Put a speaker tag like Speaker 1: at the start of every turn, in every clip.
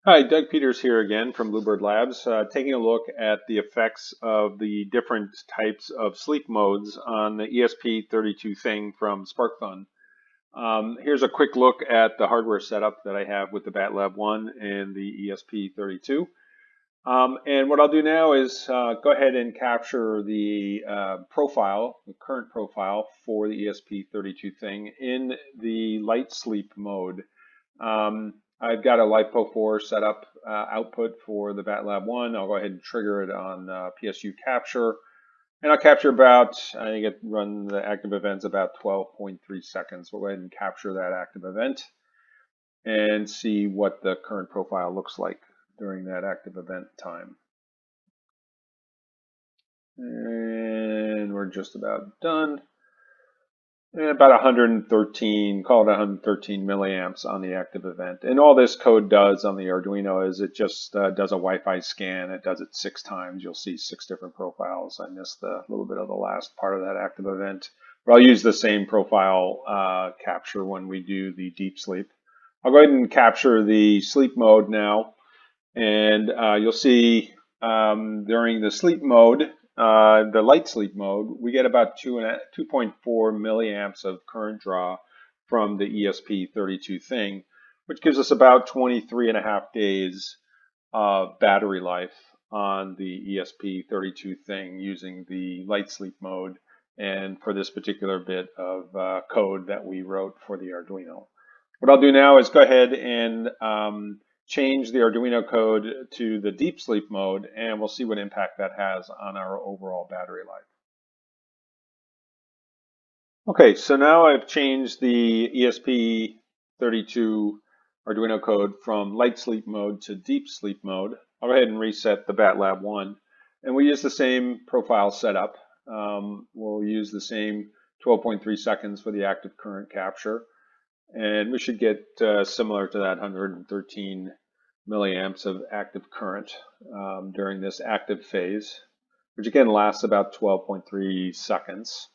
Speaker 1: Hi, Doug Peters here again from Bluebird Labs, taking a look at the effects of the different types of sleep modes on the ESP32 thing from SparkFun. Here's a quick look at the hardware setup that I have with the BattLab-One and the ESP32. And what I'll do now is go ahead and capture the profile, the current profile for the ESP32 thing in the light sleep mode. I've got a LiPo4 setup output for the BattLab-One. I'll go ahead and trigger it on PSU capture. And I'll capture about, I think it run the active events about 12.3 seconds. We'll go ahead and capture that active event and see what the current profile looks like during that active event time. And we're just about done. And about 113, call it 113 milliamps on the active event. And all this code does on the Arduino is it just does a Wi-Fi scan. It does it 6 times. You'll see 6 different profiles. I missed a little bit of the last part of that active event. But I'll use the same profile capture when we do the deep sleep. I'll go ahead and capture the sleep mode now. And you'll see during the sleep mode, the light sleep mode, we get about 2.4 milliamps of current draw from the ESP32 thing, which gives us about 23.5 days of battery life on the ESP32 thing using the light sleep mode and for this particular bit of code that we wrote for the Arduino. What I'll do now is go ahead and change the Arduino code to the deep sleep mode, and we'll see what impact that has on our overall battery life. Okay, so now I've changed the ESP32 Arduino code from light sleep mode to deep sleep mode. I'll go ahead and reset the BattLab-One, and we use the same profile setup. We'll use the same 12.3 seconds for the active current capture. And we should get similar to that 113 milliamps of active current during this active phase, which again lasts about 12.3 seconds.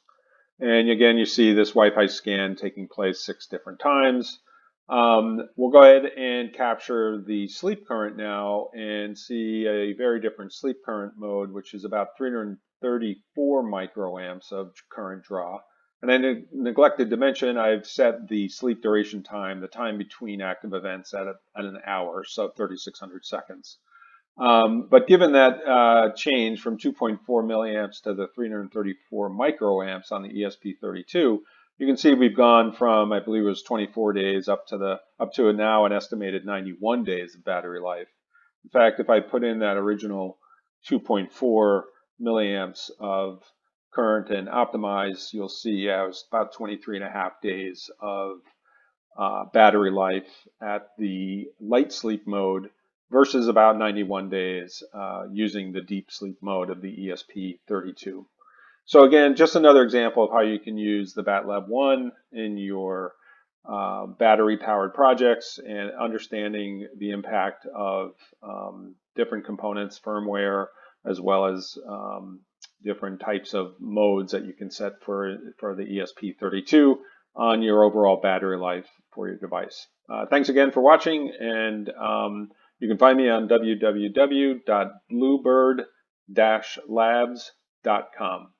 Speaker 1: And again, you see this Wi-Fi scan taking place 6 different times. We'll go ahead and capture the sleep current now and see a very different sleep current mode, which is about 334 microamps of current draw. And I neglected to mention I've set the sleep duration time, the time between active events at an hour, so 3,600 seconds. But given that change from 2.4 milliamps to the 334 microamps on the ESP32, you can see we've gone from, I believe it was 24 days up to now an estimated 91 days of battery life. In fact, if I put in that original 2.4 milliamps of current and optimize, you'll see it was about 23.5 days of battery life at the light sleep mode versus about 91 days using the deep sleep mode of the ESP32. So again, just another example of how you can use the BattLab-One in your battery-powered projects and understanding the impact of different components, firmware, as well as different types of modes that you can set for the ESP32 on your overall battery life for your device. Thanks again for watching, and you can find me on www.bluebird-labs.com.